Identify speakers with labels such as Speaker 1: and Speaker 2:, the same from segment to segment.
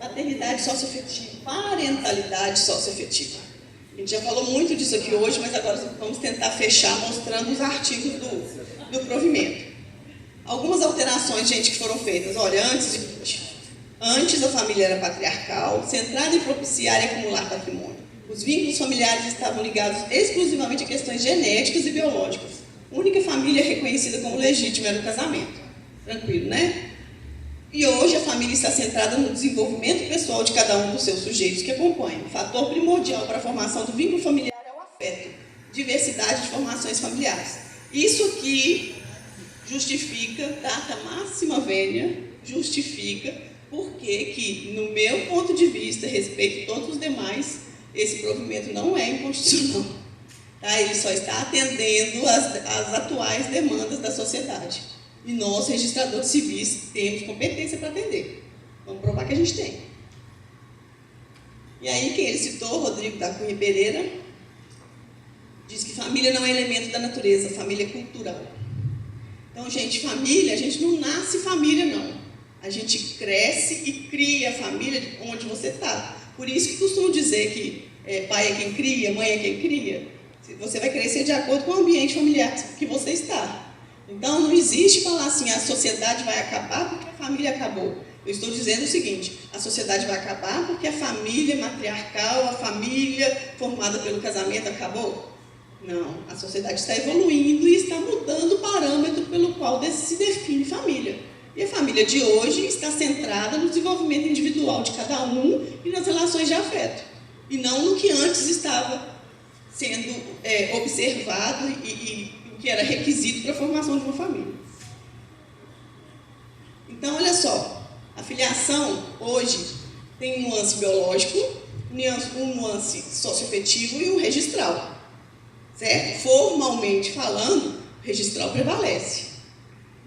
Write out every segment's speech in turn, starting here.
Speaker 1: paternidade socioafetiva, parentalidade socioafetiva. A gente já falou muito disso aqui hoje, mas agora vamos tentar fechar mostrando os artigos do provimento. Algumas alterações, gente, que foram feitas. Olha, antes a família era patriarcal, centrada em propiciar e acumular patrimônio. Os vínculos familiares estavam ligados exclusivamente a questões genéticas e biológicas. A única família reconhecida como legítima era o casamento. Tranquilo, né? E hoje a família está centrada no desenvolvimento pessoal de cada um dos seus sujeitos que acompanham. O fator primordial para a formação do vínculo familiar é o afeto, diversidade de formações familiares. Isso aqui justifica, data máxima vênia, justifica porque que, no meu ponto de vista, respeito a todos os demais, esse provimento não é inconstitucional. Tá? Ele só está atendendo às atuais demandas da sociedade. E nós, registradores civis, temos competência para atender. Vamos provar que a gente tem. E aí, quem ele citou, Rodrigo da Cunha Pereira, diz que família não é elemento da natureza, família é cultural. Então, gente, família, a gente não nasce família, não. A gente cresce e cria a família onde você está. Por isso que costumo dizer que pai é quem cria, mãe é quem cria. Você vai crescer de acordo com o ambiente familiar que você está. Então, não existe falar assim, a sociedade vai acabar porque a família acabou. Eu estou dizendo o seguinte, a sociedade vai acabar porque a família matriarcal, a família formada pelo casamento acabou? Não, a sociedade está evoluindo e está mudando o parâmetro pelo qual se define família. E a família de hoje está centrada no desenvolvimento individual de cada um e nas relações de afeto. E não no que antes estava sendo observado e que era requisito para a formação de uma família. Então, olha só, a filiação hoje tem um nuance biológico, um nuance socioafetivo e um registral. Certo? Formalmente falando, o registral prevalece.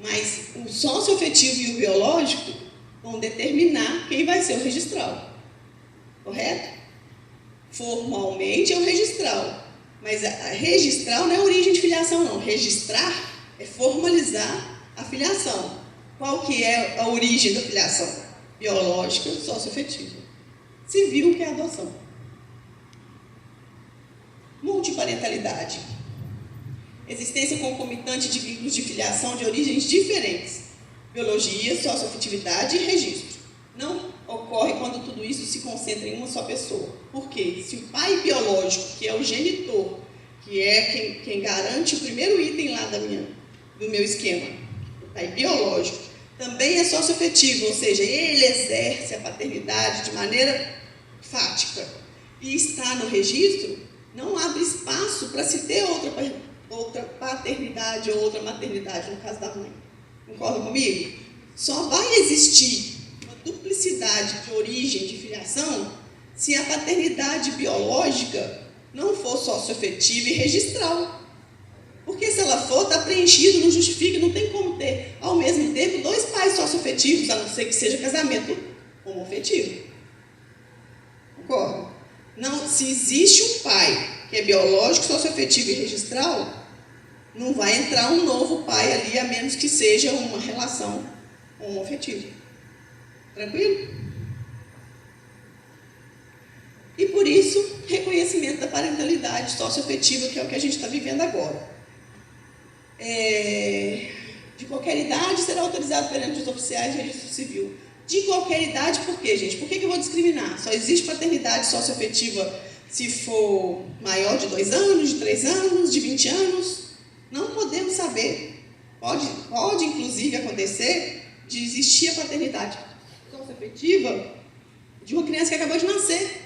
Speaker 1: Mas o socioafetivo e o biológico vão determinar quem vai ser o registral. Correto? Formalmente é o registral. Mas a registral não é origem de filiação, não. Registrar é formalizar a filiação. Qual que é a origem da filiação? Biológica, socioafetiva. Civil, que é a adoção. Multiparentalidade. Existência concomitante de vínculos de filiação de origens diferentes. Biologia, socioafetividade e registro. Não ocorre quando tudo isso se concentra em uma só pessoa. Por quê? Se o pai biológico, que é o genitor, que é quem garante o primeiro item lá do meu esquema, o pai biológico, também é socioafetivo, ou seja, ele exerce a paternidade de maneira fática e está no registro, não abre espaço para se ter outra paternidade ou outra maternidade, no caso da mãe. Concordam comigo? Só vai existir uma duplicidade de origem de filiação se a paternidade biológica não for socioafetiva e registral. Porque se ela for, está preenchido, não justifica, não tem como ter, ao mesmo tempo, dois pais socioafetivos, a não ser que seja casamento homoafetivo. Concorda? Não, se existe um pai que é biológico, socioafetivo e registral, não vai entrar um novo pai ali, a menos que seja uma relação homoafetiva. Tranquilo? E por isso, reconhecimento da parentalidade socioafetiva, que é o que a gente está vivendo agora. De qualquer idade será autorizado perante os oficiais de registro civil. De qualquer idade, por quê, gente? Por que eu vou discriminar? Só existe paternidade socioafetiva se for maior de 2 anos, de 3 anos, de 20 anos? Não podemos saber. Pode inclusive acontecer de existir a paternidade socioafetiva de uma criança que acabou de nascer.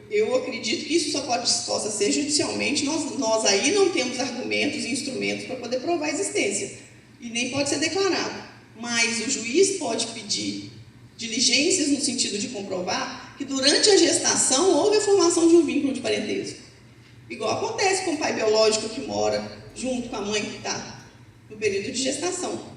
Speaker 1: Eu acredito que isso só possa ser judicialmente. Nós aí não temos argumentos e instrumentos para poder provar a existência. E nem pode ser declarado. Mas o juiz pode pedir diligências no sentido de comprovar que durante a gestação houve a formação de um vínculo de parentesco. Igual acontece com o pai biológico que mora junto com a mãe que está no período de gestação.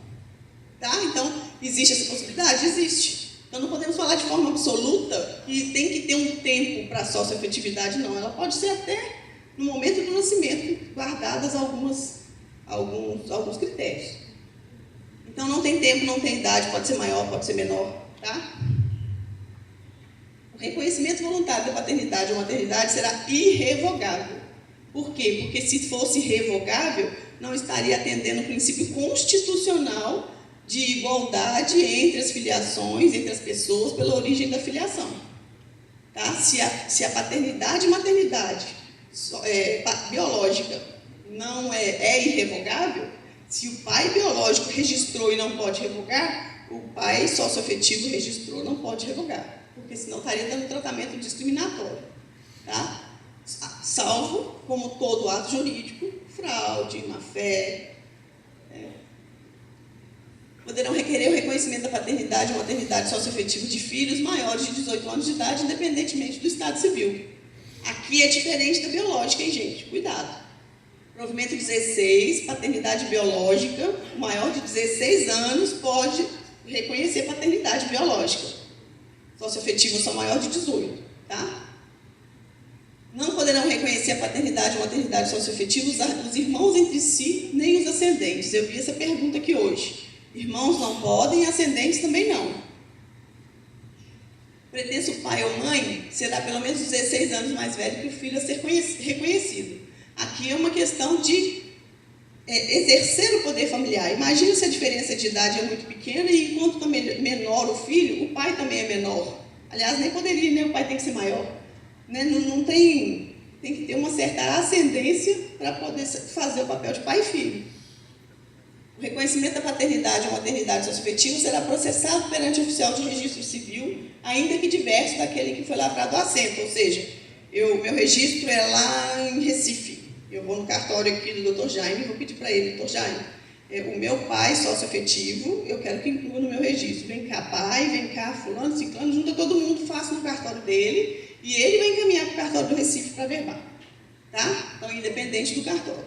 Speaker 1: Tá? Então, existe essa possibilidade? Existe. Então, não podemos falar de forma absoluta que tem que ter um tempo para a socioafetividade, não. Ela pode ser até no momento do nascimento, guardadas alguns critérios. Então, não tem tempo, não tem idade, pode ser maior, pode ser menor, tá? reconhecimento voluntário da paternidade ou maternidade será irrevogável. Por quê? Porque se fosse revogável, não estaria atendendo o princípio constitucional de igualdade entre as filiações, entre as pessoas, pela origem da filiação. Tá? Se a paternidade e maternidade biológica não é irrevogável, se o pai biológico registrou e não pode revogar, o pai socioafetivo registrou não pode revogar, porque senão estaria dando tratamento discriminatório. Tá? Salvo, como todo ato jurídico, fraude, má-fé. Poderão requerer o reconhecimento da paternidade ou maternidade socioafetiva de filhos maiores de 18 anos de idade, independentemente do estado civil. Aqui é diferente da biológica, hein, gente? Cuidado. Provimento 16, paternidade biológica, maior de 16 anos pode reconhecer paternidade biológica. Socioafetivos são maior de 18, tá? Não poderão reconhecer a paternidade ou maternidade socioafetiva os irmãos entre si, nem os ascendentes. Eu vi essa pergunta aqui hoje. Irmãos não podem, ascendentes também não. Pretenso pai ou mãe será pelo menos 16 anos mais velho que o filho a ser reconhecido. Aqui é uma questão de exercer o poder familiar. Imagina se a diferença de idade é muito pequena e enquanto está menor o filho, o pai também é menor. Aliás, nem poderia, né? O pai tem que ser maior. Né? Não tem que ter uma certa ascendência para poder fazer o papel de pai e filho. O reconhecimento da paternidade ou maternidade socioafetiva será processado perante o oficial de registro civil, ainda que diverso daquele que foi lavrado o assento. Ou seja, meu registro é lá em Recife. Eu vou no cartório aqui do Dr. Jaime e vou pedir para ele, Dr. Jaime, o meu pai socioafetivo, eu quero que inclua no meu registro. Vem cá, pai, vem cá, fulano, ciclano, junta todo mundo, faça no cartório dele e ele vai encaminhar para o cartório do Recife para verbar. Tá? Então, independente do cartório.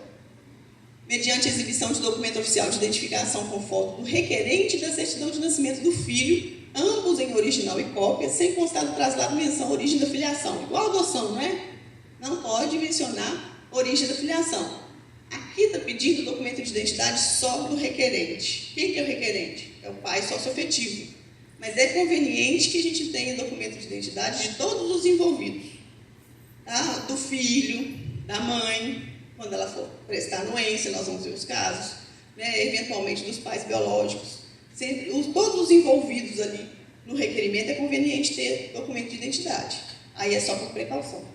Speaker 1: Mediante a exibição de documento oficial de identificação com foto do requerente e da certidão de nascimento do filho, ambos em original e cópia, sem constar do traslado menção origem da filiação. Igual a adoção, não é? Não pode mencionar origem da filiação. Aqui está pedindo o documento de identidade só do requerente. Quem que é o requerente? É o pai socioafetivo. Mas é conveniente que a gente tenha documento de identidade de todos os envolvidos. Tá? Do filho, da mãe, quando ela for prestar anuência, nós vamos ver os casos, né? Eventualmente dos pais biológicos. Sempre, todos os envolvidos ali no requerimento é conveniente ter documento de identidade. Aí é só por precaução.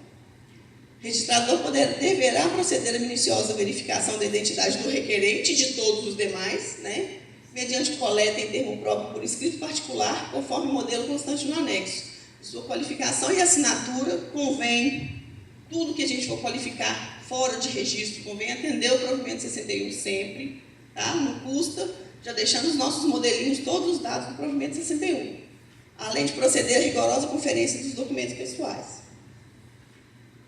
Speaker 1: O registrador deverá proceder à minuciosa verificação da identidade do requerente e de todos os demais, né? Mediante coleta em termo próprio por escrito particular, conforme o modelo constante no anexo. Sua qualificação e assinatura convém, tudo que a gente for qualificar fora de registro, convém atender o provimento 61 sempre, tá? Não custa, já deixando os nossos modelinhos, todos os dados do provimento 61. Além de proceder à rigorosa conferência dos documentos pessoais.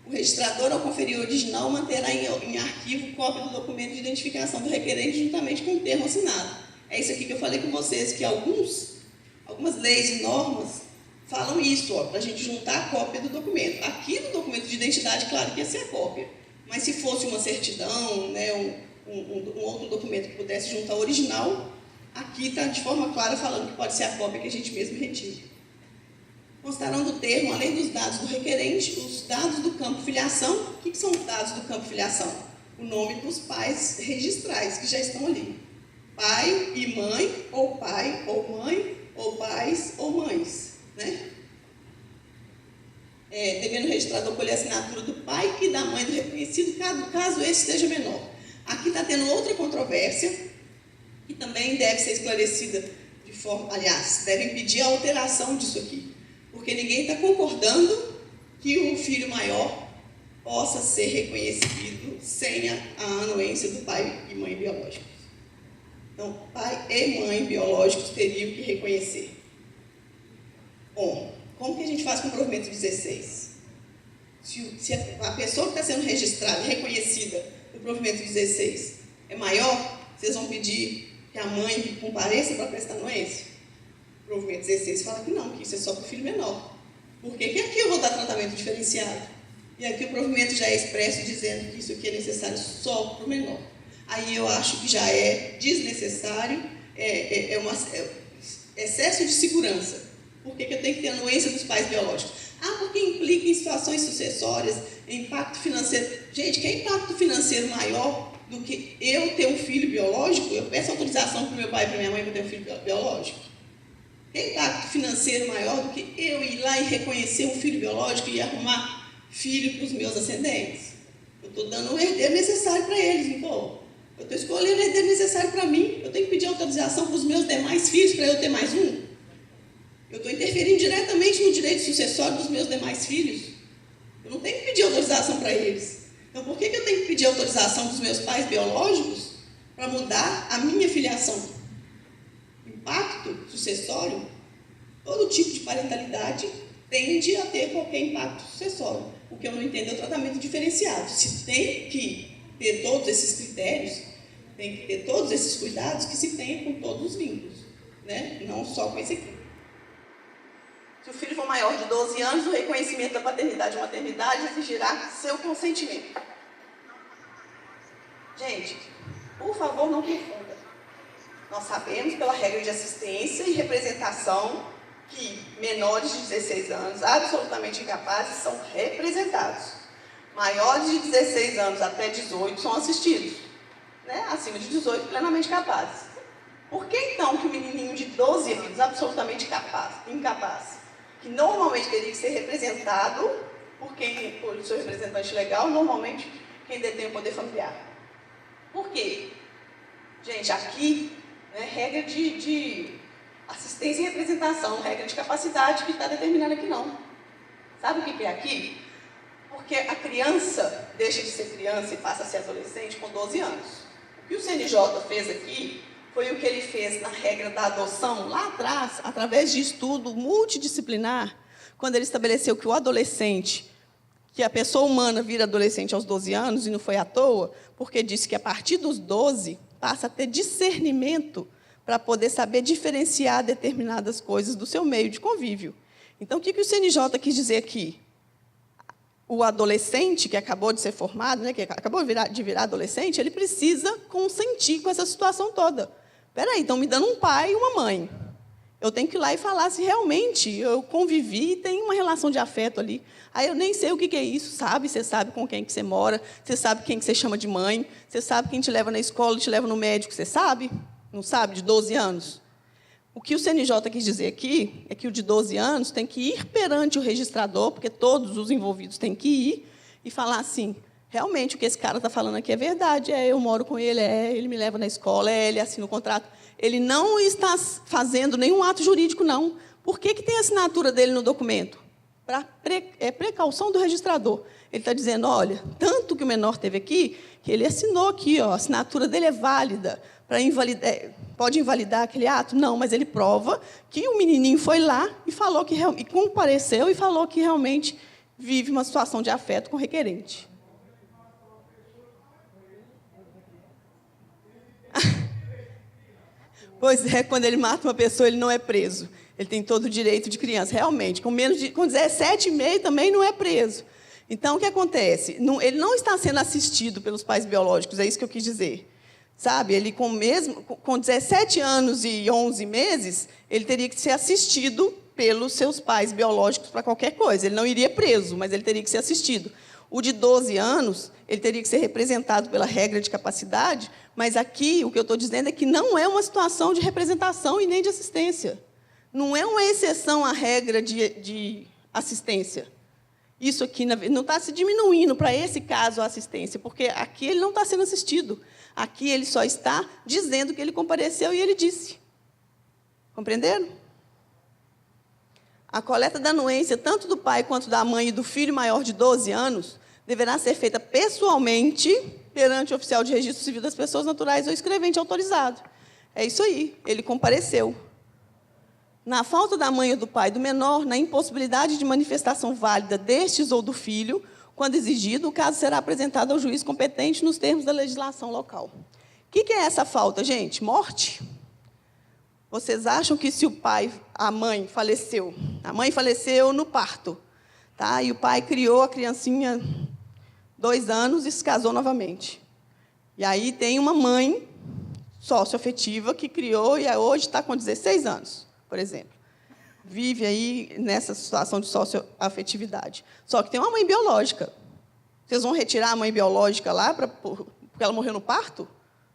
Speaker 1: O registrador, ao conferir o original, manterá em arquivo cópia do documento de identificação do requerente juntamente com o termo assinado. É isso aqui que eu falei com vocês, que algumas leis e normas falam isso, para a gente juntar a cópia do documento. Aqui no documento de identidade, claro que ia ser a cópia. Mas se fosse uma certidão, né, um outro documento que pudesse juntar o original, aqui está de forma clara falando que pode ser a cópia que a gente mesmo retire. Constarão do termo, além dos dados do requerente, os dados do campo filiação. O que são os dados do campo filiação? O nome dos pais registrais, que já estão ali. Pai e mãe, ou pai ou mãe, ou pais ou mães. Né? Devendo o registrador colher a assinatura do pai e da mãe do reconhecido, caso esse seja menor. Aqui está tendo outra controvérsia, que também deve ser esclarecida de forma... Aliás, devem pedir a alteração disso aqui. Porque ninguém está concordando que o filho maior possa ser reconhecido sem a anuência do pai e mãe biológicos. Então, pai e mãe biológicos teriam que reconhecer. Bom, como que a gente faz com o provimento 16? Se a pessoa que está sendo registrada e reconhecida no provimento 16 é maior, vocês vão pedir que a mãe compareça para prestar anuência? O provimento 16 fala que não, que isso é só para o filho menor. Por quê? Que aqui eu vou dar tratamento diferenciado. E aqui o provimento já é expresso dizendo que isso aqui é necessário só para o menor. Aí eu acho que já é desnecessário, excesso de segurança. Por que eu tenho que ter anuência dos pais biológicos? Ah, porque implica em situações sucessórias, em impacto financeiro. Gente, que impacto financeiro maior do que eu ter um filho biológico? Eu peço autorização para o meu pai e para minha mãe para ter um filho biológico. Que impacto financeiro maior do que eu ir lá e reconhecer um filho biológico e arrumar filho para os meus ascendentes? Eu estou dando o herdeiro necessário para eles, não estou? Eu estou escolhendo o herdeiro necessário para mim. Eu tenho que pedir autorização para os meus demais filhos para eu ter mais um? Eu estou interferindo diretamente no direito sucessório dos meus demais filhos. Eu não tenho que pedir autorização para eles. Então, por que eu tenho que pedir autorização dos meus pais biológicos para mudar a minha filiação? Impacto sucessório, todo tipo de parentalidade tende a ter qualquer impacto sucessório. O que eu não entendo é o tratamento diferenciado. Se tem que ter todos esses critérios, tem que ter todos esses cuidados que se tenha com todos os vínculos, né? Não só com esse aqui. Se o filho for maior de 12 anos, o reconhecimento da paternidade e maternidade exigirá seu consentimento. Gente, por favor, não confunda. Nós sabemos, pela regra de assistência e representação, que menores de 16 anos, absolutamente incapazes, são representados. Maiores de 16 anos até 18 são assistidos. Né? Acima de 18, plenamente capazes. Por que, então, que o menininho de 12 anos, absolutamente incapaz, que normalmente teria que ser representado por seu representante legal, normalmente quem detém o poder familiar? Por quê? Gente, aqui, né, regra de assistência e representação, regra de capacidade que está determinada aqui não. Sabe o que é aqui? Porque a criança deixa de ser criança e passa a ser adolescente com 12 anos. O que o CNJ fez aqui foi o que ele fez na regra da adoção, lá atrás, através de estudo multidisciplinar, quando ele estabeleceu que o adolescente, que a pessoa humana vira adolescente aos 12 anos, e não foi à toa, porque disse que a partir dos 12 passa a ter discernimento para poder saber diferenciar determinadas coisas do seu meio de convívio. Então, o que o CNJ quis dizer aqui? O adolescente que acabou de ser formado, né, que acabou de virar adolescente, ele precisa consentir com essa situação toda. Espera aí, estão me dando um pai e uma mãe. Eu tenho que ir lá e falar se realmente eu convivi e tem uma relação de afeto ali. Aí eu nem sei o que é isso, sabe? Você sabe com quem que você mora, você sabe quem que você chama de mãe, você sabe quem te leva na escola, te leva no médico, você sabe? Não sabe? De 12 anos. O que o CNJ quis dizer aqui é que o de 12 anos tem que ir perante o registrador, porque todos os envolvidos têm que ir, e falar assim, realmente, o que esse cara está falando aqui é verdade, eu moro com ele, ele me leva na escola, ele assina o contrato. Ele não está fazendo nenhum ato jurídico, não. Por que tem a assinatura dele no documento? É precaução do registrador. Ele está dizendo, olha, tanto que o menor teve aqui, que ele assinou aqui, ó, a assinatura dele é válida, pode invalidar aquele ato? Não, mas ele prova que o menininho foi lá e falou que e compareceu e falou que realmente vive uma situação de afeto com o requerente. Pois é, quando ele mata uma pessoa, ele não é preso. Ele tem todo o direito de criança, realmente. Com 17,5 também não é preso. Então, o que acontece? Ele não está sendo assistido pelos pais biológicos, é isso que eu quis dizer. Sabe, ele com 17 anos e 11 meses, ele teria que ser assistido pelos seus pais biológicos para qualquer coisa. Ele não iria preso, mas ele teria que ser assistido. O de 12 anos, ele teria que ser representado pela regra de capacidade, mas aqui o que eu estou dizendo é que não é uma situação de representação e nem de assistência. Não é uma exceção à regra de assistência. Isso aqui não está se diminuindo para esse caso a assistência, porque aqui ele não está sendo assistido. Aqui ele só está dizendo que ele compareceu e ele disse. Compreenderam? A coleta da anuência, tanto do pai quanto da mãe e do filho maior de 12 anos, deverá ser feita pessoalmente perante o oficial de registro civil das pessoas naturais ou escrevente autorizado. É isso aí, ele compareceu. Na falta da mãe ou do pai do menor, na impossibilidade de manifestação válida destes ou do filho, quando exigido, o caso será apresentado ao juiz competente nos termos da legislação local. O que é essa falta, gente? Morte? Vocês acham que se a mãe faleceu no parto, tá? E o pai criou a criancinha 2 anos e se casou novamente. E aí tem uma mãe socioafetiva que criou e hoje está com 16 anos, por exemplo. vive aí nessa situação de socioafetividade. Só que tem uma mãe biológica. Vocês vão retirar a mãe biológica lá porque ela morreu no parto?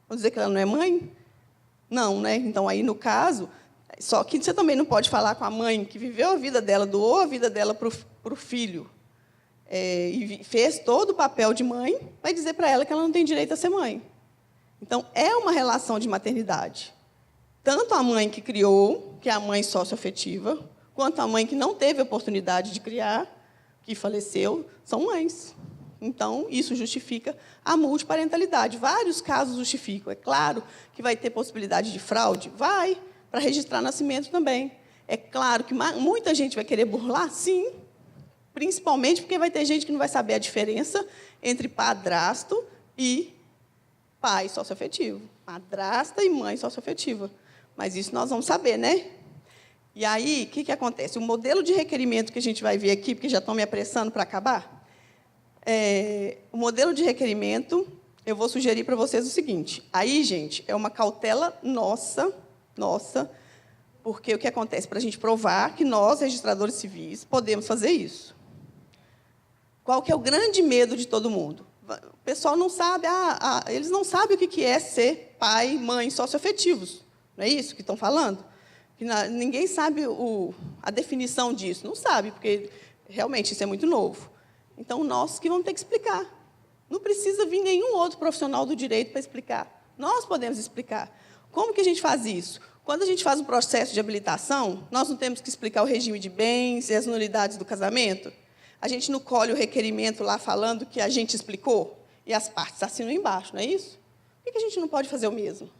Speaker 1: Vão dizer que ela não é mãe? Não, né? Então, aí, no caso, só que você também não pode falar com a mãe que viveu a vida dela, doou a vida dela para o filho, e fez todo o papel de mãe, vai dizer para ela que ela não tem direito a ser mãe. Então, é uma relação de maternidade. Tanto a mãe que criou, que é a mãe socioafetiva, quanto a mãe que não teve oportunidade de criar, que faleceu, são mães. Então, isso justifica a multiparentalidade. Vários casos justificam. É claro que vai ter possibilidade de fraude? Vai, para registrar nascimento também. É claro que muita gente vai querer burlar? Sim, principalmente porque vai ter gente que não vai saber a diferença entre padrasto e pai socioafetivo. Madrasta e mãe socioafetiva. Mas isso nós vamos saber, né? E aí, o que acontece? O modelo de requerimento que a gente vai ver aqui, porque já estão me apressando para acabar, o modelo de requerimento, eu vou sugerir para vocês o seguinte. Aí, gente, é uma cautela nossa, porque o que acontece? Para a gente provar que nós, registradores civis, podemos fazer isso. Qual que é o grande medo de todo mundo? O pessoal não sabe, eles não sabem o que é ser pai e mãe socioafetivos. Não é isso que estão falando? Que ninguém sabe a definição disso. Não sabe, porque realmente isso é muito novo. Então, nós que vamos ter que explicar. Não precisa vir nenhum outro profissional do direito para explicar. Nós podemos explicar. Como que a gente faz isso? Quando a gente faz o processo de habilitação, nós não temos que explicar o regime de bens e as nulidades do casamento? A gente não colhe o requerimento lá falando que a gente explicou e as partes assinam embaixo, não é isso? Por que a gente não pode fazer o mesmo?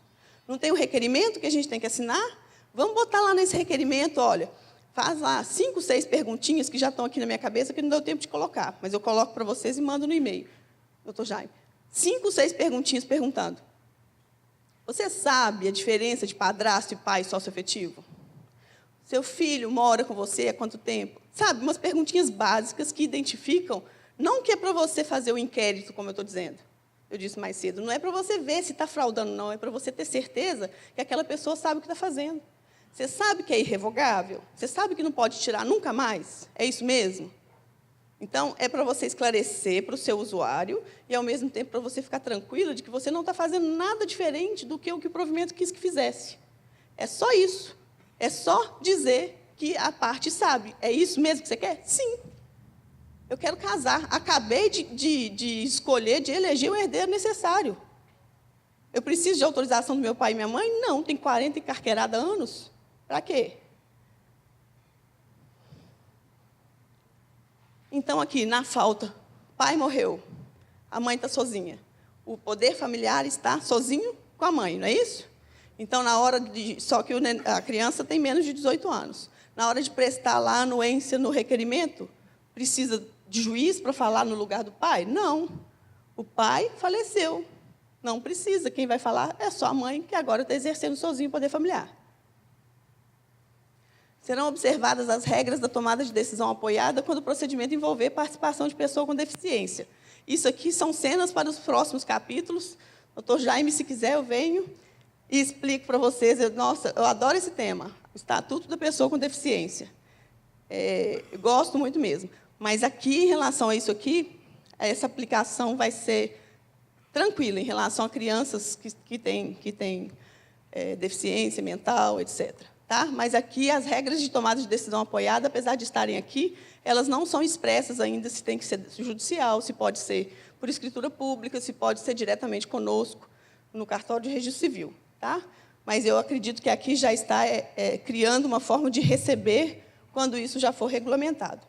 Speaker 1: Não tem o requerimento que a gente tem que assinar? Vamos botar lá nesse requerimento, olha, faz lá 5, 6 perguntinhas que já estão aqui na minha cabeça que não deu tempo de colocar, mas eu coloco para vocês e mando no e-mail. Doutor Jaime, 5, 6 perguntinhas perguntando. Você sabe a diferença de padrasto e pai socioafetivo? Seu filho mora com você há quanto tempo? Sabe, umas perguntinhas básicas que identificam, não que é para você fazer o inquérito, como eu estou dizendo. Eu disse mais cedo, não é para você ver se está fraudando, não, é para você ter certeza que aquela pessoa sabe o que está fazendo. Você sabe que é irrevogável? Você sabe que não pode tirar nunca mais? É isso mesmo? Então, é para você esclarecer para o seu usuário e, ao mesmo tempo, para você ficar tranquilo de que você não está fazendo nada diferente do que o provimento quis que fizesse. É só isso. É só dizer que a parte sabe. É isso mesmo que você quer? Sim. Eu quero casar. Acabei de escolher, de eleger o herdeiro necessário. Eu preciso de autorização do meu pai e minha mãe? Não, tem 40 encarqueirada anos. Para quê? Então, aqui, na falta, pai morreu, a mãe está sozinha. O poder familiar está sozinho com a mãe, não é isso? Então, na hora de... Só que a criança tem menos de 18 anos. Na hora de prestar lá a anuência no requerimento, precisa de juiz para falar no lugar do pai? Não. O pai faleceu. Não precisa. Quem vai falar é só a mãe, que agora está exercendo sozinho o poder familiar. Serão observadas as regras da tomada de decisão apoiada quando o procedimento envolver participação de pessoa com deficiência. Isso aqui são cenas para os próximos capítulos. Doutor Jaime, se quiser, eu venho e explico para vocês. Nossa, eu adoro esse tema, o Estatuto da Pessoa com Deficiência. Eu gosto muito mesmo. Mas aqui, em relação a isso aqui, essa aplicação vai ser tranquila em relação a crianças que têm deficiência mental, etc. Tá? Mas aqui as regras de tomada de decisão apoiada, apesar de estarem aqui, elas não são expressas ainda se tem que ser judicial, se pode ser por escritura pública, se pode ser diretamente conosco no cartório de registro civil. Tá? Mas eu acredito que aqui já está criando uma forma de receber quando isso já for regulamentado.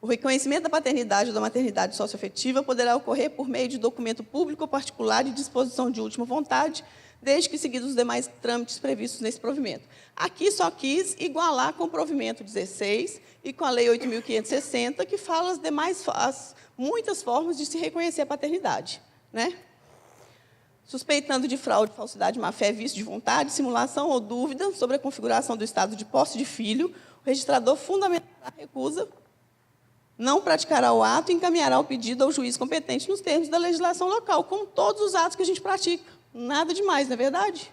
Speaker 1: O reconhecimento da paternidade ou da maternidade socioafetiva poderá ocorrer por meio de documento público ou particular de disposição de última vontade, desde que seguidos os demais trâmites previstos nesse provimento. Aqui só quis igualar com o provimento 16 e com a Lei 8.560, que fala as demais, muitas formas de se reconhecer a paternidade. Né? Suspeitando de fraude, falsidade, má-fé, vício de vontade, simulação ou dúvida sobre a configuração do estado de posse de filho, o registrador fundamentará a recusa, não praticará o ato e encaminhará o pedido ao juiz competente nos termos da legislação local, como todos os atos que a gente pratica. Nada demais, não é verdade?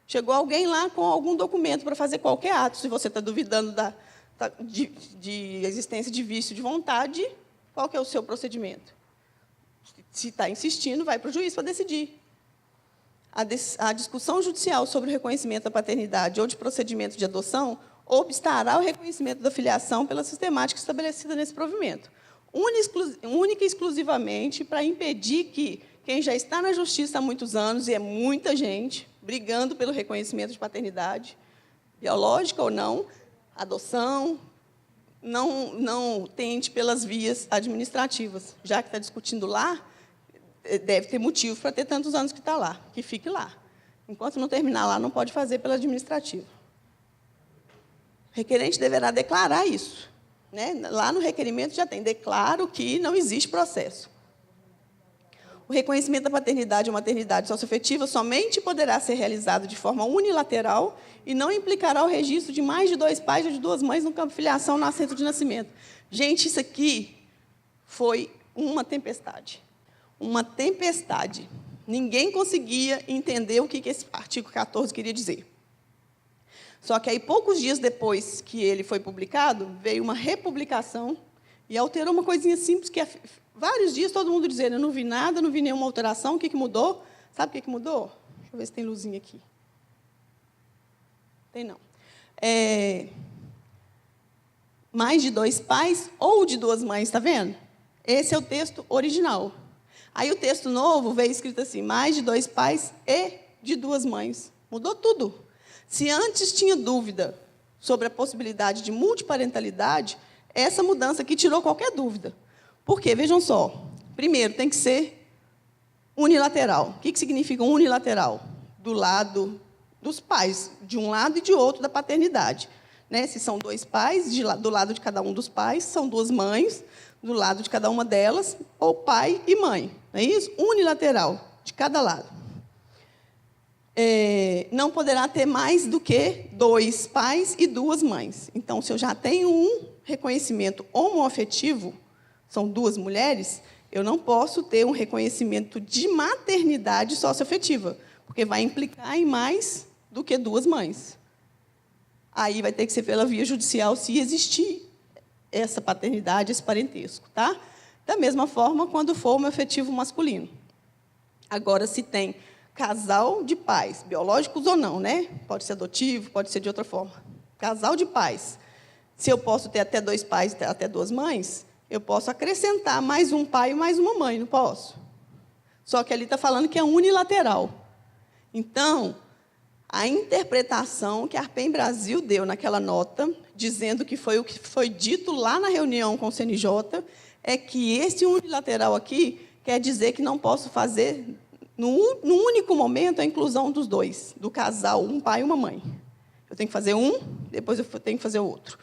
Speaker 1: Chegou alguém lá com algum documento para fazer qualquer ato. Se você está duvidando de existência de vício de vontade, qual que é o seu procedimento? Se está insistindo, vai para o juiz para decidir. A discussão judicial sobre o reconhecimento da paternidade ou de procedimento de adoção obstará o reconhecimento da filiação pela sistemática estabelecida nesse provimento, única e exclusivamente para impedir que quem já está na justiça há muitos anos, e é muita gente, brigando pelo reconhecimento de paternidade, biológica ou não, adoção, não tente pelas vias administrativas. Já que está discutindo lá, deve ter motivo para ter tantos anos que está lá, que fique lá. Enquanto não terminar lá, não pode fazer pela administrativa. O requerente deverá declarar isso. Né? Lá no requerimento já tem, declaro que não existe processo. O reconhecimento da paternidade ou maternidade socioafetiva somente poderá ser realizado de forma unilateral e não implicará o registro de mais de 2 pais ou de 2 mães no campo de filiação no assento de nascimento. Gente, isso aqui foi uma tempestade. Uma tempestade. Ninguém conseguia entender o que esse artigo 14 queria dizer. Só que aí, poucos dias depois que ele foi publicado, veio uma republicação e alterou uma coisinha simples, que vários dias todo mundo dizendo, eu não vi nada, não vi nenhuma alteração, o que mudou? Sabe o que mudou? Deixa eu ver se tem luzinha aqui. Tem não. Mais de 2 pais ou de 2 mães, está vendo? Esse é o texto original. Aí o texto novo veio escrito assim, mais de 2 pais e de 2 mães. Mudou tudo. Se antes tinha dúvida sobre a possibilidade de multiparentalidade, essa mudança aqui tirou qualquer dúvida. Por quê? Vejam só. Primeiro, tem que ser unilateral. O que significa unilateral? Do lado dos pais, de um lado e de outro da paternidade. Né? Se são 2 pais, do lado de cada um dos pais, são 2 mães, do lado de cada uma delas, ou pai e mãe. Não é isso? Unilateral, de cada lado. Não poderá ter mais do que 2 pais e 2 mães. Então, se eu já tenho um reconhecimento homoafetivo, são 2 mulheres, eu não posso ter um reconhecimento de maternidade socioafetiva, porque vai implicar em mais do que 2 mães. Aí vai ter que ser pela via judicial, se existir essa paternidade, esse parentesco. Tá? Da mesma forma, quando for homoafetivo masculino. Agora, se tem casal de pais, biológicos ou não, né? Pode ser adotivo, pode ser de outra forma. Casal de pais. Se eu posso ter até 2 pais, até 2 mães, eu posso acrescentar mais um pai e mais uma mãe, não posso? Só que ali está falando que é unilateral. Então, a interpretação que a Arpem Brasil deu naquela nota, dizendo que foi o que foi dito lá na reunião com o CNJ, é que esse unilateral aqui quer dizer que não posso fazer, no único momento, a inclusão dos 2, do casal, um pai e uma mãe. Eu tenho que fazer um, depois eu tenho que fazer o outro.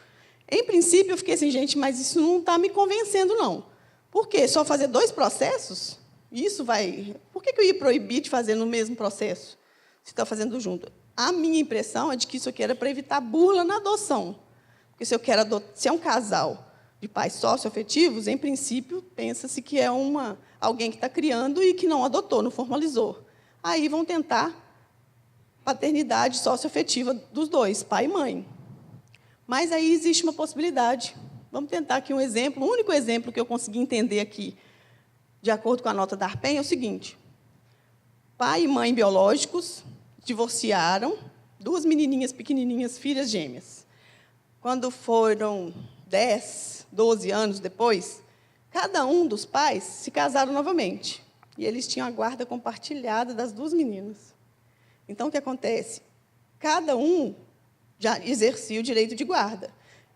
Speaker 1: Em princípio, eu fiquei assim, gente, mas isso não está me convencendo, não. Por quê? Só fazer 2 processos? Isso vai... Por que eu ia proibir de fazer no mesmo processo, se está fazendo junto? A minha impressão é de que isso aqui era para evitar burla na adoção. Porque se eu quero se é um casal de pais socioafetivos, em princípio, pensa-se que é alguém que está criando e que não adotou, não formalizou. Aí vão tentar paternidade socioafetiva dos 2, pai e mãe. Mas aí existe uma possibilidade. Vamos tentar aqui um exemplo. O único exemplo que eu consegui entender aqui, de acordo com a nota da Arpem, é o seguinte. Pai e mãe biológicos divorciaram, 2 menininhas pequenininhas, filhas gêmeas. Quando foram 10, 12 anos depois, cada um dos pais se casaram novamente. E eles tinham a guarda compartilhada das 2 meninas. Então, o que acontece? Cada um já exercia o direito de guarda.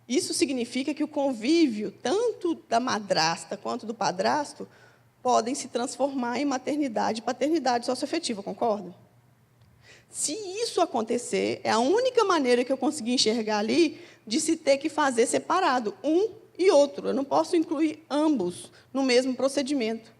Speaker 1: Isso significa que o convívio, tanto da madrasta quanto do padrasto, podem se transformar em maternidade e paternidade socioafetiva, concordam? Se isso acontecer, é a única maneira que eu consegui enxergar ali de se ter que fazer separado, um e outro. Eu não posso incluir ambos no mesmo procedimento.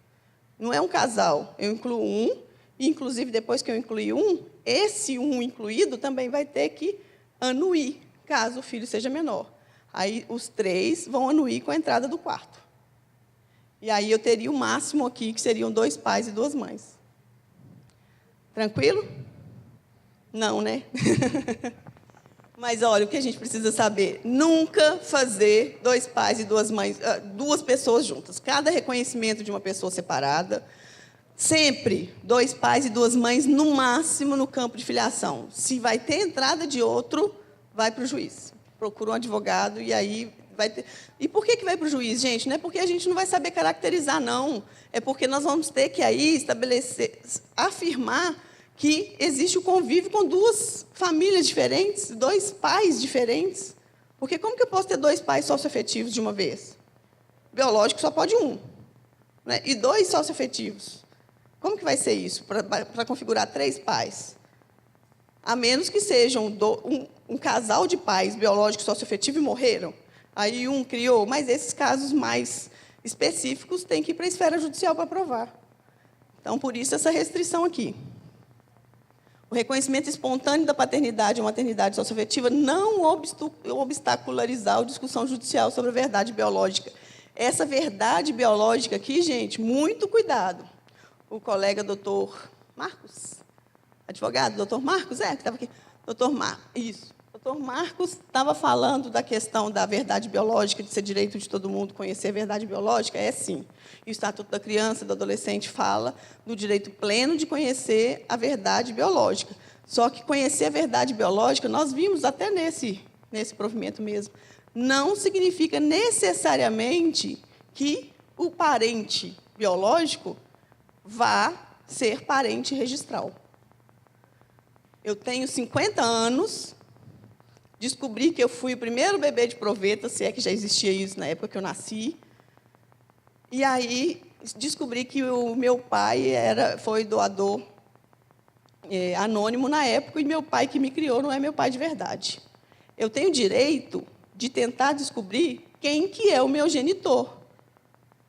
Speaker 1: Não é um casal, eu incluo um, e, inclusive, depois que eu incluir um, esse um incluído também vai ter que anuir, caso o filho seja menor. Aí, os 3 vão anuir com a entrada do 4º. E aí eu teria o máximo aqui, que seriam 2 pais e 2 mães. Tranquilo? Não, né? Mas, olha, o que a gente precisa saber, nunca fazer 2 pais e 2 mães, 2 pessoas juntas. Cada reconhecimento de uma pessoa separada, sempre 2 pais e 2 mães, no máximo, no campo de filiação. Se vai ter entrada de outro, vai para o juiz. Procura um advogado e aí vai ter... E por que vai para o juiz, gente? Não é porque a gente não vai saber caracterizar, não. É porque nós vamos ter que aí estabelecer, afirmar que existe o convívio com 2 famílias diferentes, 2 pais diferentes. Porque como que eu posso ter 2 pais socioafetivos de uma vez? Biológico só pode 1. Né? E 2 socioafetivos. Como que vai ser isso, para configurar 3 pais? A menos que sejam um casal de pais biológicos socioafetivos e morreram. Aí um criou, mas esses casos mais específicos têm que ir para a esfera judicial para provar. Então, por isso, essa restrição aqui. O reconhecimento espontâneo da paternidade ou maternidade socioafetiva não obstacularizar a discussão judicial sobre a verdade biológica. Essa verdade biológica aqui, gente, muito cuidado. O colega doutor Marcos, advogado, doutor Marcos, que estava aqui. Doutor Marcos, isso. Doutor Marcos estava falando da questão da verdade biológica, de ser direito de todo mundo conhecer a verdade biológica, sim. E o Estatuto da Criança e do Adolescente fala do direito pleno de conhecer a verdade biológica. Só que conhecer a verdade biológica, nós vimos até nesse provimento mesmo, não significa necessariamente que o parente biológico vá ser parente registral. Eu tenho 50 anos, descobri que eu fui o primeiro bebê de proveta, se é que já existia isso na época que eu nasci. E aí descobri que o meu pai foi doador anônimo na época, e meu pai que me criou não é meu pai de verdade. Eu tenho direito de tentar descobrir quem que é o meu genitor.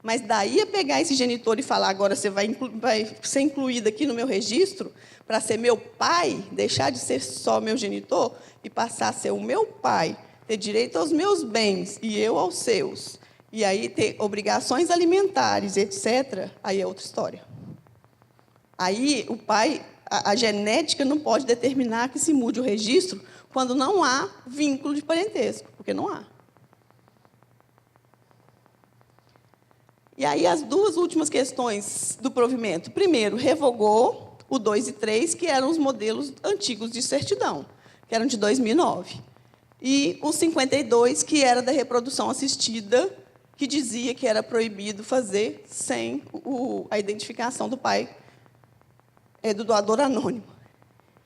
Speaker 1: Mas daí a pegar esse genitor e falar, agora você vai ser incluído aqui no meu registro, para ser meu pai, deixar de ser só meu genitor, e passar a ser o meu pai, ter direito aos meus bens e eu aos seus, e aí ter obrigações alimentares, etc., aí é outra história. Aí o pai, a genética não pode determinar que se mude o registro quando não há vínculo de parentesco, porque não há. E aí, as 2 últimas questões do provimento. Primeiro, revogou o 2 e 3, que eram os modelos antigos de certidão, que eram de 2009. E o 52, que era da reprodução assistida, que dizia que era proibido fazer sem a identificação do pai, do doador anônimo.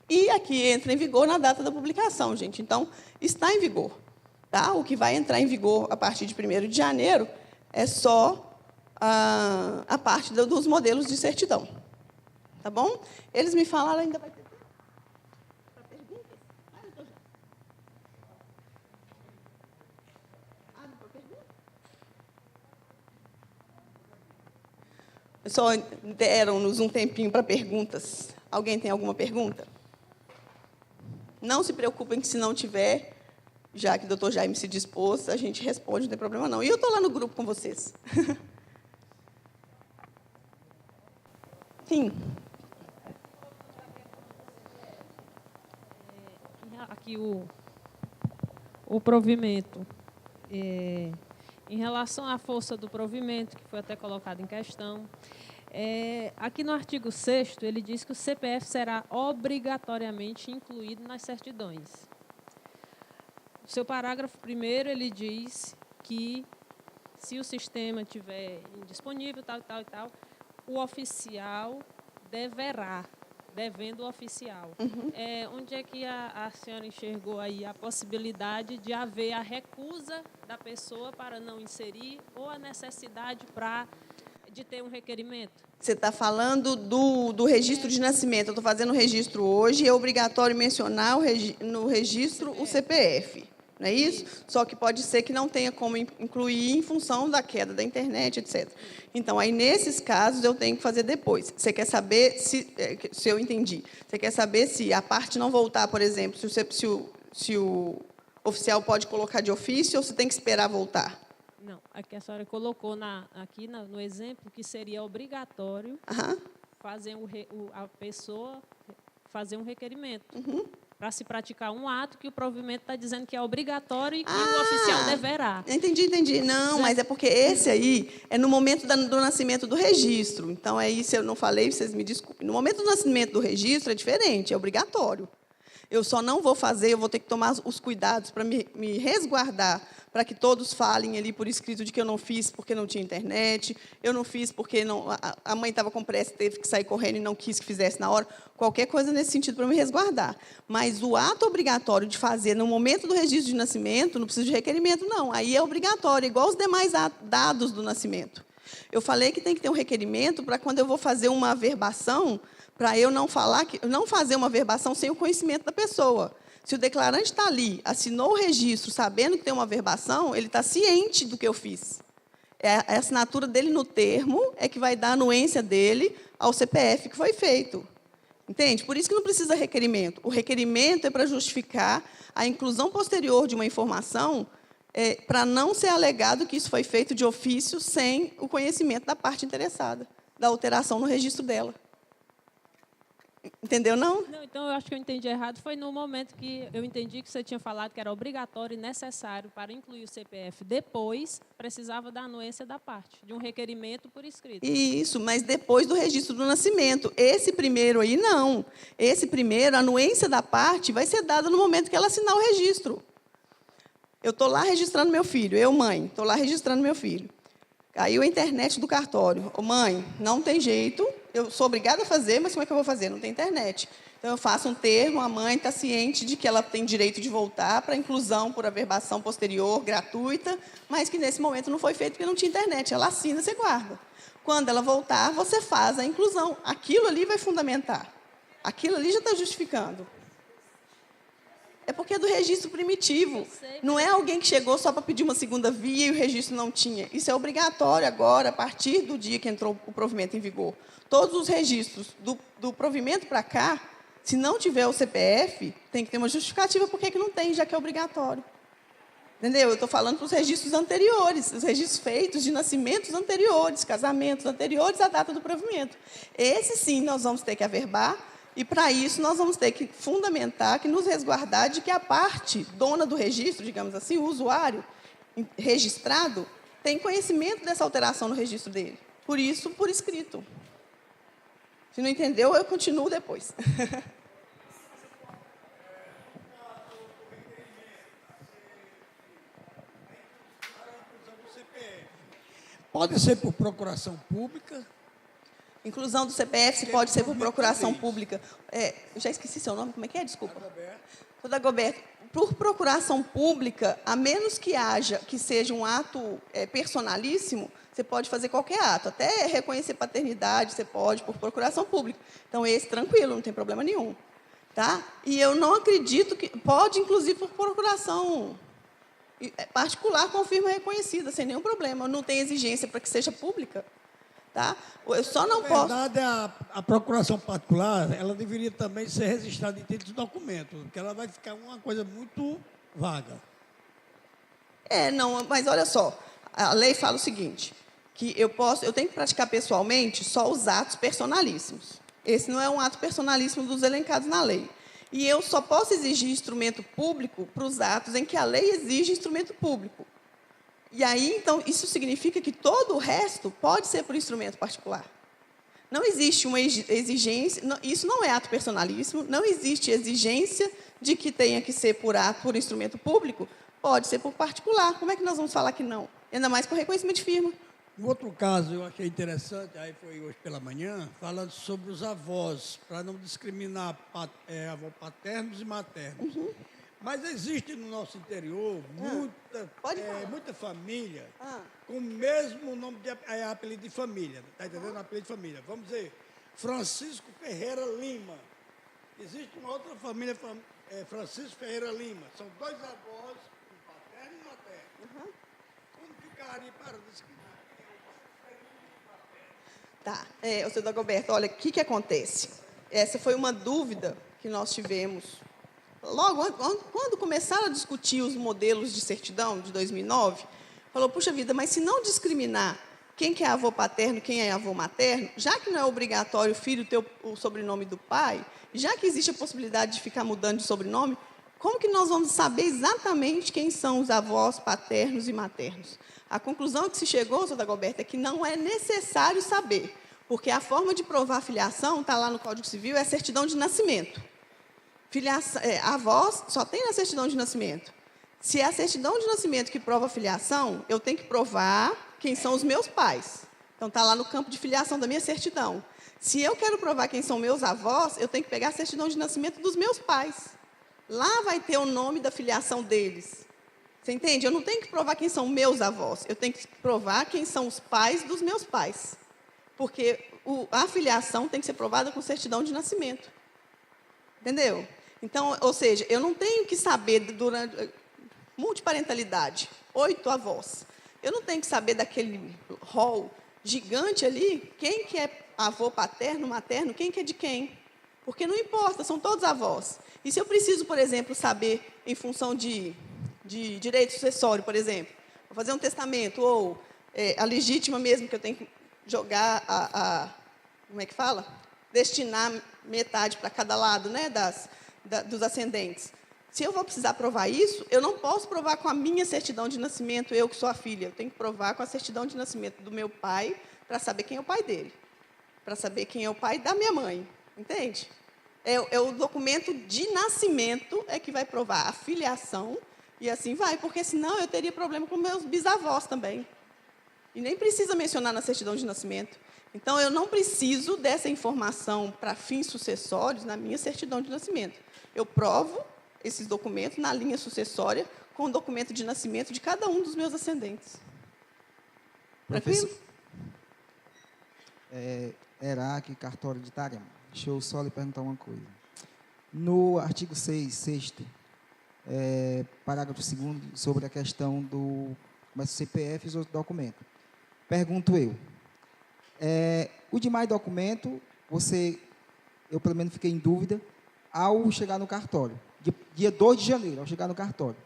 Speaker 1: E aqui entra em vigor na data da publicação, gente. Então, está em vigor. Tá? O que vai entrar em vigor a partir de 1º de janeiro é só a parte dos modelos de certidão. Tá bom? Eles me falaram, ainda vai ter tempo para perguntas? Eu já. Abre para perguntas? Só deram-nos um tempinho para perguntas. Alguém tem alguma pergunta? Não se preocupem que, se não tiver, já que o doutor Jaime se dispôs, a gente responde, não tem problema não. E eu estou lá no grupo com vocês. Sim.
Speaker 2: Aqui o provimento. Em relação à força do provimento, que foi até colocado em questão, aqui no artigo 6º, ele diz que o CPF será obrigatoriamente incluído nas certidões. O seu parágrafo 1º, ele diz que, se o sistema estiver indisponível, tal, o oficial devendo o oficial.
Speaker 1: Uhum.
Speaker 2: Onde é que a senhora enxergou aí a possibilidade de haver a recusa da pessoa para não inserir ou a necessidade de ter um requerimento?
Speaker 1: Você está falando do registro de nascimento. Eu estou fazendo o registro hoje, é obrigatório mencionar no registro o CPF. Não é isso? Só que pode ser que não tenha como incluir em função da queda da internet, etc. Então, aí, nesses casos, eu tenho que fazer depois. Você quer saber se eu entendi. Você quer saber se a parte não voltar, por exemplo, se o oficial pode colocar de ofício ou se tem que esperar voltar?
Speaker 2: Não, aqui a senhora colocou no exemplo que seria obrigatório fazer a pessoa fazer um requerimento. Para se praticar um ato que o provimento está dizendo que é obrigatório e que o oficial deverá.
Speaker 1: Entendi. Não, mas é porque esse aí é no momento do nascimento do registro. Então, aí, se eu não falei, vocês me desculpem. No momento do nascimento do registro é diferente, é obrigatório. Eu só não vou fazer, eu vou ter que tomar os cuidados para me resguardar, para que todos falem ali por escrito de que eu não fiz porque não tinha internet, eu não fiz porque a mãe estava com pressa, teve que sair correndo e não quis que fizesse na hora, qualquer coisa nesse sentido para me resguardar. Mas o ato obrigatório de fazer no momento do registro de nascimento, não precisa de requerimento, não. Aí é obrigatório, igual os demais dados do nascimento. Eu falei que tem que ter um requerimento para quando eu vou fazer uma averbação, para eu não fazer uma averbação sem o conhecimento da pessoa. Se o declarante está ali, assinou o registro, sabendo que tem uma averbação, ele está ciente do que eu fiz. A assinatura dele no termo é que vai dar a anuência dele ao CPF que foi feito. Entende? Por isso que não precisa requerimento. O requerimento é para justificar a inclusão posterior de uma informação, para não ser alegado que isso foi feito de ofício sem o conhecimento da parte interessada, da alteração no registro dela. Entendeu, não?
Speaker 2: Não, então, eu acho que eu entendi errado. Foi no momento que eu entendi que você tinha falado que era obrigatório e necessário para incluir o CPF. Depois, precisava da anuência da parte, de um requerimento por escrito.
Speaker 1: Isso, mas depois do registro do nascimento. Esse primeiro aí, não. Esse primeiro, a anuência da parte, vai ser dada no momento que ela assinar o registro. Eu estou lá registrando meu filho, eu, mãe, estou lá registrando meu filho. Caiu a internet do cartório. Ô, mãe, não tem jeito, eu sou obrigada a fazer, mas como é que eu vou fazer? Não tem internet. Então, eu faço um termo, a mãe está ciente de que ela tem direito de voltar para a inclusão por averbação posterior, gratuita, mas que nesse momento não foi feito porque não tinha internet. Ela assina, você guarda. Quando ela voltar, você faz a inclusão. Aquilo ali vai fundamentar. Aquilo ali já está justificando. É porque é do registro primitivo. Não é alguém que chegou só para pedir uma segunda via e o registro não tinha. Isso é obrigatório agora, a partir do dia que entrou o provimento em vigor. Todos os registros do provimento para cá, se não tiver o CPF, tem que ter uma justificativa por que não tem, já que é obrigatório. Entendeu? Eu estou falando para os registros anteriores, os registros feitos de nascimentos anteriores, casamentos anteriores à data do provimento. Esse, sim, nós vamos ter que averbar. E, para isso, nós vamos ter que fundamentar, que nos resguardar de que a parte dona do registro, digamos assim, o usuário registrado, tem conhecimento dessa alteração no registro dele. Por isso, por escrito. Se não entendeu, eu continuo depois.
Speaker 3: Pode ser por procuração pública?
Speaker 1: Inclusão do CPF pode ser por procuração pública. Eu já esqueci seu nome, como é que é? Desculpa. Dagoberto. Por procuração pública, a menos que seja um ato personalíssimo, você pode fazer qualquer ato. Até reconhecer paternidade, você pode, por procuração pública. Então, esse, tranquilo, não tem problema nenhum. Tá? E eu não acredito que... Pode, inclusive, por procuração particular, com firma reconhecida, sem nenhum problema. Não tem exigência para que seja pública. Tá? Eu só não posso...
Speaker 3: Na verdade, a procuração particular, ela deveria também ser registrada em título de documento, porque ela vai ficar uma coisa muito vaga.
Speaker 1: Não, mas olha só, a lei fala o seguinte, que eu tenho que praticar pessoalmente só os atos personalíssimos. Esse não é um ato personalíssimo dos elencados na lei. E eu só posso exigir instrumento público para os atos em que a lei exige instrumento público. E aí, então, isso significa que todo o resto pode ser por instrumento particular. Não existe uma exigência, isso não é ato personalíssimo, não existe exigência de que tenha que ser por instrumento público, pode ser por particular. Como é que nós vamos falar que não? Ainda mais por reconhecimento de firma.
Speaker 3: Um outro caso eu achei interessante, aí foi hoje pela manhã, falando sobre os avós, para não discriminar avós paternos e maternos. Uhum. Mas existe no nosso interior muita família com o mesmo nome de apelido de família. Está entendendo? Apelido de família. Vamos dizer, Francisco Ferreira Lima. Existe uma outra família, Francisco Ferreira Lima. São dois avós, um paterno e um materno. Como ficaria para discriminar?
Speaker 1: Tá. O senhor Dagoberto, olha, o que acontece? Essa foi uma dúvida que nós tivemos. Logo, quando começaram a discutir os modelos de certidão de 2009, falou, puxa vida, mas se não discriminar quem que é avô paterno, quem é avô materno, já que não é obrigatório o filho ter o sobrenome do pai, já que existe a possibilidade de ficar mudando de sobrenome, como que nós vamos saber exatamente quem são os avós paternos e maternos? A conclusão que se chegou, doutora Dagoberta, é que não é necessário saber, porque a forma de provar a filiação, está lá no Código Civil, é a certidão de nascimento. Avós só tem na certidão de nascimento. Se é a certidão de nascimento que prova a filiação, eu tenho que provar quem são os meus pais. Então, está lá no campo de filiação da minha certidão. Se eu quero provar quem são meus avós, eu tenho que pegar a certidão de nascimento dos meus pais. Lá vai ter o nome da filiação deles. Você entende? Eu não tenho que provar quem são meus avós. Eu tenho que provar quem são os pais dos meus pais. Porque a filiação tem que ser provada com certidão de nascimento. Entendeu? Então, ou seja, eu não tenho que saber durante multiparentalidade, 8 avós. Eu não tenho que saber daquele rol gigante ali, quem que é avô paterno, materno, quem que é de quem. Porque não importa, são todos avós. E se eu preciso, por exemplo, saber, em função de direito sucessório, por exemplo, vou fazer um testamento, ou a legítima mesmo, que eu tenho que jogar como é que fala? Destinar metade para cada lado, né, dos ascendentes. Se eu vou precisar provar isso, eu não posso provar com a minha certidão de nascimento, eu que sou a filha. Eu tenho que provar com a certidão de nascimento do meu pai, para saber quem é o pai dele, para saber quem é o pai da minha mãe. Entende? É o documento de nascimento é que vai provar a filiação, e assim vai, porque senão eu teria problema com meus bisavós também. E nem precisa mencionar na certidão de nascimento. Então, eu não preciso dessa informação para fins sucessórios na minha certidão de nascimento. Eu provo esses documentos na linha sucessória com o documento de nascimento de cada um dos meus ascendentes. Tranquilo?
Speaker 4: Eraque, cartório de Tarema. Deixa eu só lhe perguntar uma coisa. No artigo 6º, parágrafo 2º, sobre a questão do CPF e os outros documentos. Pergunto eu. O demais documento, eu pelo menos fiquei em dúvida, ao chegar no cartório. Dia 2 de janeiro, ao chegar no cartório.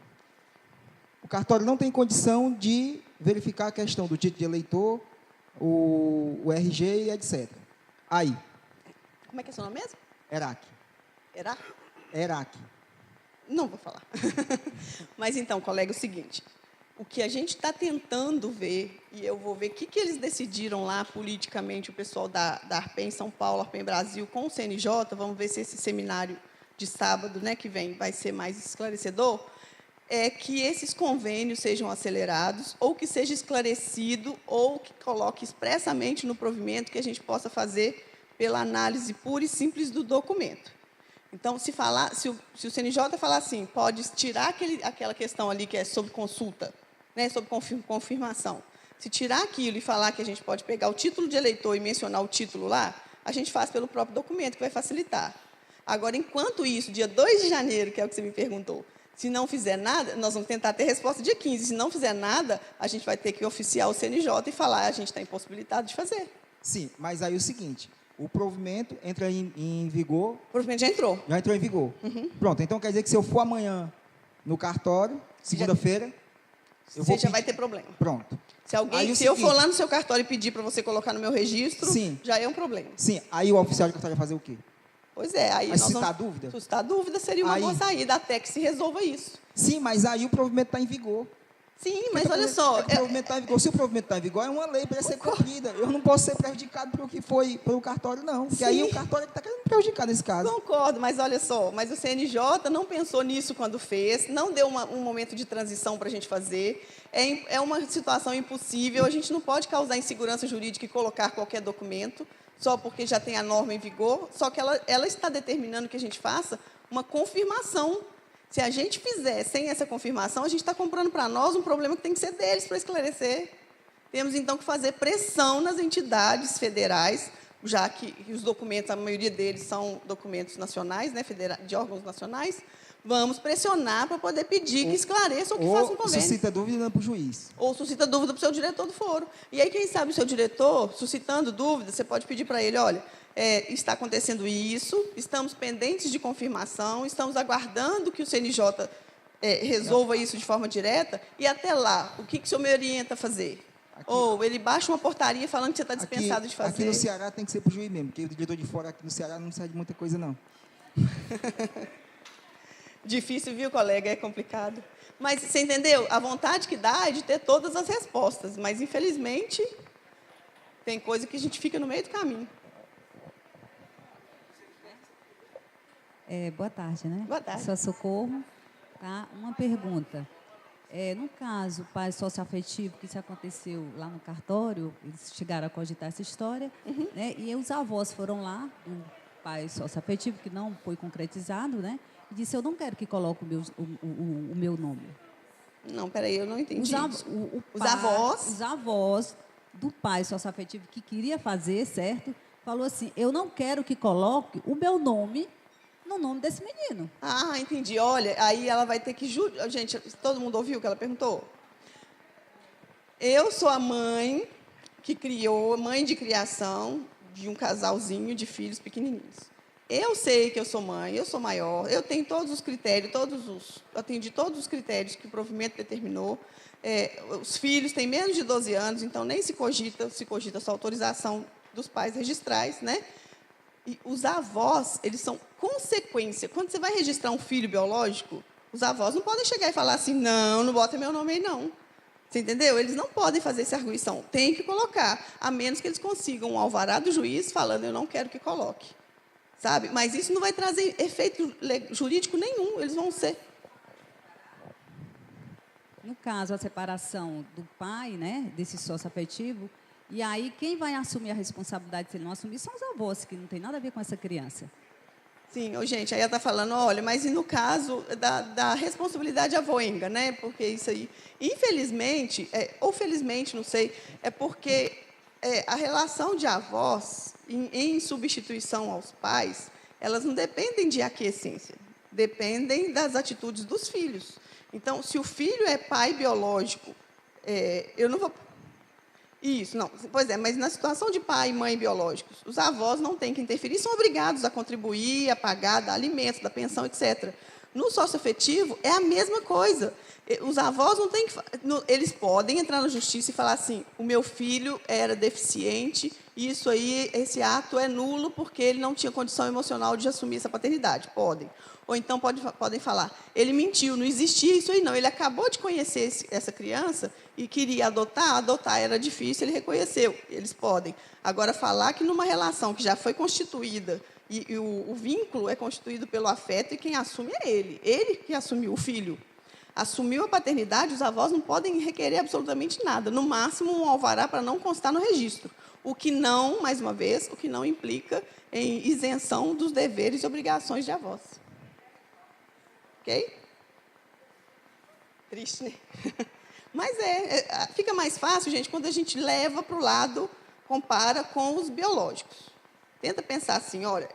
Speaker 4: O cartório não tem condição de verificar a questão do título de eleitor, o RG e etc. Aí.
Speaker 1: Como é que é seu nome mesmo?
Speaker 4: Eraque. Eraque.
Speaker 1: Não vou falar. Mas então, colega, é o seguinte. O que a gente está tentando ver, e eu vou ver o que eles decidiram lá politicamente, o pessoal da ARPEM São Paulo, ARPEM Brasil, com o CNJ, vamos ver se esse seminário de sábado, né, que vem, vai ser mais esclarecedor, é que esses convênios sejam acelerados, ou que seja esclarecido, ou que coloque expressamente no provimento que a gente possa fazer pela análise pura e simples do documento. Então, se o CNJ falar assim, pode tirar aquela questão ali que é sobre consulta, né, sobre confirmação. Se tirar aquilo e falar que a gente pode pegar o título de eleitor e mencionar o título lá, a gente faz pelo próprio documento, que vai facilitar. Agora, enquanto isso, dia 2 de janeiro, que é o que você me perguntou, se não fizer nada, nós vamos tentar ter resposta dia 15. Se não fizer nada, a gente vai ter que oficiar o CNJ e falar, a gente está impossibilitado de fazer.
Speaker 4: Sim, mas aí é o seguinte, o provimento entra em vigor...
Speaker 1: O provimento já entrou.
Speaker 4: Já entrou em vigor.
Speaker 1: Uhum.
Speaker 4: Pronto, então quer dizer que se eu for amanhã no cartório, segunda-feira...
Speaker 1: Você já vai ter problema.
Speaker 4: Pronto.
Speaker 1: Se eu for lá no seu cartório e pedir para você colocar no meu registro,
Speaker 4: sim,
Speaker 1: já é um problema.
Speaker 4: Sim, aí o oficial de cartório vai fazer o quê?
Speaker 1: Pois é. Aí
Speaker 4: mas se está dúvida?
Speaker 1: Se está dúvida, seria uma boa saída, até que se resolva isso.
Speaker 4: Sim, mas aí o provimento está em vigor.
Speaker 1: Sim, mas olha só...
Speaker 4: O provimento está em vigor. Se o provimento está em vigor, é uma lei para ser cumprida. Eu não posso ser prejudicado pelo que foi pelo cartório, não. Porque aí o cartório está querendo me prejudicar nesse caso.
Speaker 1: Concordo, mas olha só, mas o CNJ não pensou nisso quando fez, não deu um momento de transição para a gente fazer. É uma situação impossível, a gente não pode causar insegurança jurídica e colocar qualquer documento, só porque já tem a norma em vigor, só que ela está determinando que a gente faça uma confirmação. Se a gente fizer sem essa confirmação, a gente está comprando para nós um problema que tem que ser deles para esclarecer. Temos, então, que fazer pressão nas entidades federais, já que os documentos, a maioria deles são documentos nacionais, né, de órgãos nacionais. Vamos pressionar para poder pedir que esclareça ou que faça um convênio.
Speaker 4: Ou suscita dúvida para o juiz.
Speaker 1: Ou suscita dúvida para o seu diretor do foro. E aí, quem sabe, o seu diretor, suscitando dúvida, você pode pedir para ele, olha... está acontecendo isso, estamos pendentes de confirmação, estamos aguardando que o CNJ resolva isso de forma direta, e até lá, o que o senhor me orienta a fazer? Ou ele baixa uma portaria falando que você está dispensado de fazer.
Speaker 4: Aqui no Ceará tem que ser para o juiz mesmo, porque o diretor de fora aqui no Ceará não sai de muita coisa, não.
Speaker 1: Difícil, viu, colega? É complicado. Mas, você entendeu? A vontade que dá é de ter todas as respostas, mas, infelizmente, tem coisa que a gente fica no meio do caminho.
Speaker 5: Boa tarde, né?
Speaker 1: Boa tarde.
Speaker 5: Sou Socorro. Tá? Uma pergunta. No caso, pai socioafetivo, que isso aconteceu lá no cartório, eles chegaram a cogitar essa história, né? E os avós foram lá, do pai socioafetivo, que não foi concretizado, né? E disse, eu não quero que coloque o meu nome.
Speaker 1: Não, peraí, eu não entendi isso.
Speaker 5: Os avós do pai socioafetivo que queria fazer, certo? Falou assim, eu não quero que coloque o meu nome no nome desse menino.
Speaker 1: Ah, entendi. Olha, aí ela vai ter que... Gente, todo mundo ouviu o que ela perguntou? Eu sou a mãe que criou, mãe de criação de um casalzinho de filhos pequenininhos. Eu sei que eu sou mãe, eu sou maior, eu tenho todos os critérios, atendi todos os critérios que o provimento determinou. Os filhos têm menos de 12 anos, então nem se cogita só autorização dos pais registrais, né? E os avós, eles são consequência. Quando você vai registrar um filho biológico, os avós não podem chegar e falar assim, não bota meu nome aí, não. Você entendeu? Eles não podem fazer essa arguição. Tem que colocar, a menos que eles consigam um alvará do juiz falando, eu não quero que coloque. Sabe? Mas isso não vai trazer efeito jurídico nenhum. Eles vão ser.
Speaker 5: No caso, a separação do pai, né, desse sócio afetivo, e aí quem vai assumir a responsabilidade se ele não assumir são os avós, que não tem nada a ver com essa criança.
Speaker 1: Sim, gente, aí ela está falando, olha, mas e no caso da responsabilidade avoenga, né? Porque isso aí, infelizmente, ou felizmente, não sei, é porque a relação de avós, em substituição aos pais, elas não dependem de aquiescência, dependem das atitudes dos filhos. Então, se o filho é pai biológico, eu não vou... Isso, não. Pois é, mas na situação de pai e mãe biológicos, os avós não têm que interferir, são obrigados a contribuir, a pagar, dar alimentos, dar pensão, etc. No sócio-afetivo, é a mesma coisa. Os avós não têm que... Eles podem entrar na justiça e falar assim, o meu filho era deficiente, isso aí, esse ato é nulo porque ele não tinha condição emocional de assumir essa paternidade. Podem. Ou então podem falar, ele mentiu, não existia isso aí não, ele acabou de conhecer essa criança e queria adotar era difícil, ele reconheceu, eles podem. Agora, falar que numa relação que já foi constituída, e o vínculo é constituído pelo afeto, e quem assume é ele que assumiu, o filho. Assumiu a paternidade, os avós não podem requerer absolutamente nada, no máximo um alvará para não constar no registro, o que não, mais uma vez, o que não implica em isenção dos deveres e obrigações de avós. Ok? Triste, né? Mas fica mais fácil, gente, quando a gente leva para o lado, compara com os biológicos. Tenta pensar assim, olha,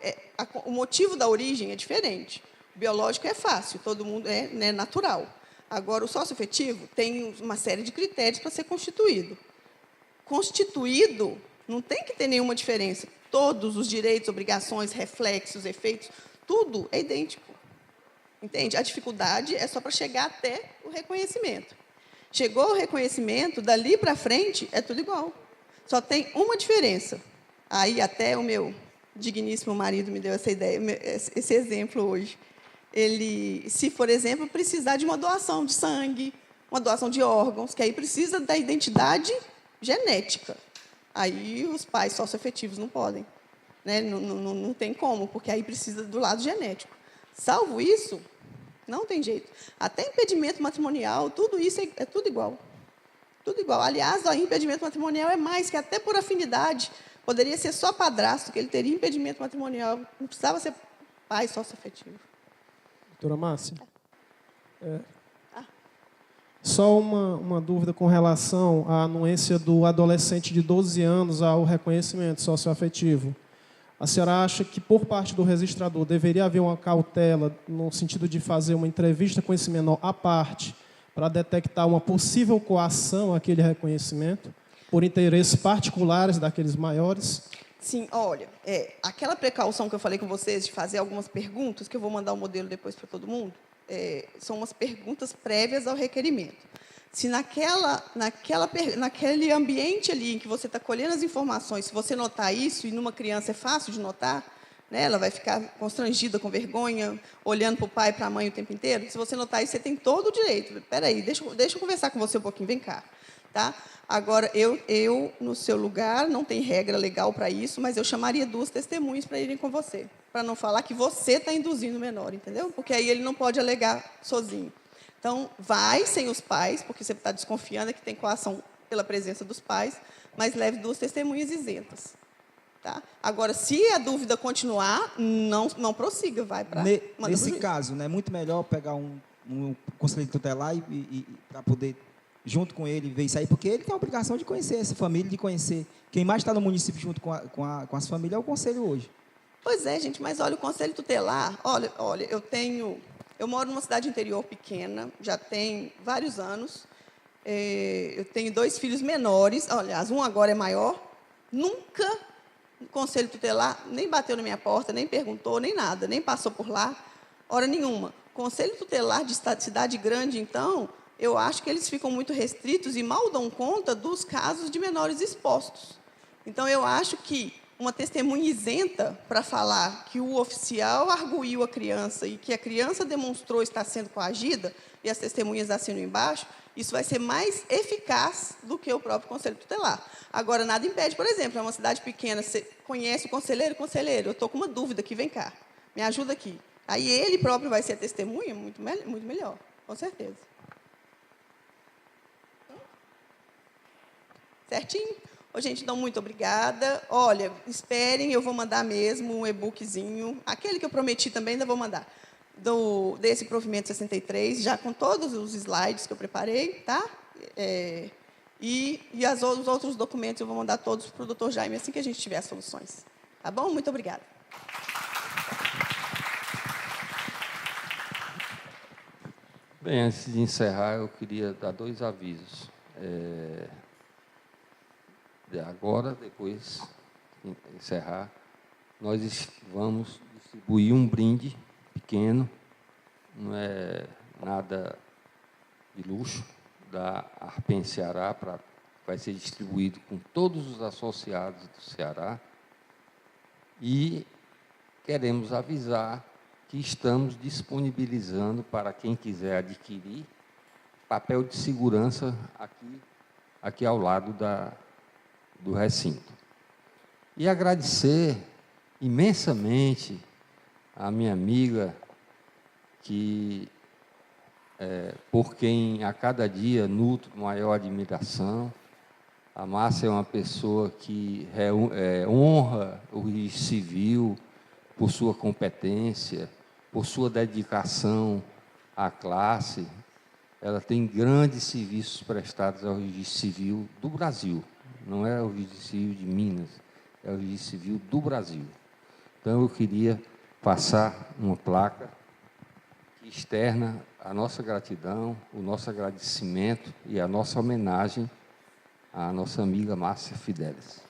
Speaker 1: o motivo da origem é diferente. O biológico é fácil, todo mundo né, natural. Agora, o sócio-afetivo tem uma série de critérios para ser constituído. Constituído, não tem que ter nenhuma diferença. Todos os direitos, obrigações, reflexos, efeitos, tudo é idêntico. Entende? A dificuldade é só para chegar até o reconhecimento. Chegou o reconhecimento, dali para frente, é tudo igual. Só tem uma diferença. Aí até o meu digníssimo marido me deu essa ideia, esse exemplo hoje. Ele, se, por exemplo, precisar de uma doação de sangue, uma doação de órgãos, que aí precisa da identidade genética. Aí os pais socioafetivos não podem. Né? Não tem como, porque aí precisa do lado genético. Salvo isso, não tem jeito. Até impedimento matrimonial, tudo isso é tudo igual. Tudo igual. Aliás, o impedimento matrimonial é mais que até por afinidade. Poderia ser só padrasto, que ele teria impedimento matrimonial. Não precisava ser pai sócio-afetivo.
Speaker 6: Doutora Márcia, só uma dúvida com relação à anuência do adolescente de 12 anos ao reconhecimento socioafetivo. A senhora acha que, por parte do registrador, deveria haver uma cautela no sentido de fazer uma entrevista com esse menor à parte para detectar uma possível coação àquele reconhecimento, por interesses particulares daqueles maiores?
Speaker 1: Sim, olha, aquela precaução que eu falei com vocês de fazer algumas perguntas, que eu vou mandar o modelo depois para todo mundo, são umas perguntas prévias ao requerimento. Se naquele ambiente ali em que você está colhendo as informações, se você notar isso, e numa criança é fácil de notar, né, ela vai ficar constrangida, com vergonha, olhando para o pai e para a mãe o tempo inteiro, se você notar isso, você tem todo o direito. Espera aí, deixa eu conversar com você um pouquinho, vem cá. Tá? Agora, eu, no seu lugar, não tem regra legal para isso, mas eu chamaria 2 testemunhas para irem com você, para não falar que você está induzindo o menor, entendeu? Porque aí ele não pode alegar sozinho. Então, vai sem os pais, porque você está desconfiando que tem coação pela presença dos pais, mas leve 2 testemunhas isentas. Tá? Agora, se a dúvida continuar, não prossiga, vai para...
Speaker 4: Nesse caso, é muito melhor pegar um conselheiro tutelar e para poder, junto com ele, ver isso aí, porque ele tem a obrigação de conhecer essa família, de conhecer. Quem mais está no município junto com as famílias é o conselho hoje.
Speaker 1: Pois é, gente, mas olha, o conselho tutelar, olha, eu moro numa cidade interior pequena, já tem vários anos, eu tenho 2 filhos menores, aliás, um agora é maior, nunca o conselho tutelar nem bateu na minha porta, nem perguntou, nem nada, nem passou por lá, hora nenhuma. Conselho tutelar de cidade grande, então, eu acho que eles ficam muito restritos e mal dão conta dos casos de menores expostos. Então, eu acho que uma testemunha isenta para falar que o oficial arguiu a criança e que a criança demonstrou estar sendo coagida, e as testemunhas assinam embaixo, isso vai ser mais eficaz do que o próprio conselho tutelar. Agora, nada impede, por exemplo, é uma cidade pequena, você conhece o conselheiro, eu estou com uma dúvida aqui, vem cá, me ajuda aqui. Aí ele próprio vai ser a testemunha, muito melhor, com certeza. Certinho? Ô, gente, então, muito obrigada. Olha, esperem, eu vou mandar mesmo um e-bookzinho, aquele que eu prometi também, ainda vou mandar, desse provimento 63, já com todos os slides que eu preparei, tá? E os outros documentos eu vou mandar todos para o Dr. Jaime, assim que a gente tiver as soluções. Tá bom? Muito obrigada.
Speaker 7: Bem, antes de encerrar, eu queria dar 2 avisos. Agora, depois de encerrar, nós vamos distribuir um brinde pequeno, não é nada de luxo, da Arpen Ceará, vai ser distribuído com todos os associados do Ceará. E queremos avisar que estamos disponibilizando para quem quiser adquirir papel de segurança aqui ao lado do recinto. E agradecer imensamente a minha amiga, por quem a cada dia nutro maior admiração. A Márcia é uma pessoa que honra o registro civil por sua competência, por sua dedicação à classe. Ela tem grandes serviços prestados ao registro civil do Brasil. Não é o registro civil de Minas, é o registro civil do Brasil. Então, eu queria passar uma placa que externa a nossa gratidão, o nosso agradecimento e a nossa homenagem à nossa amiga Márcia Fidelis.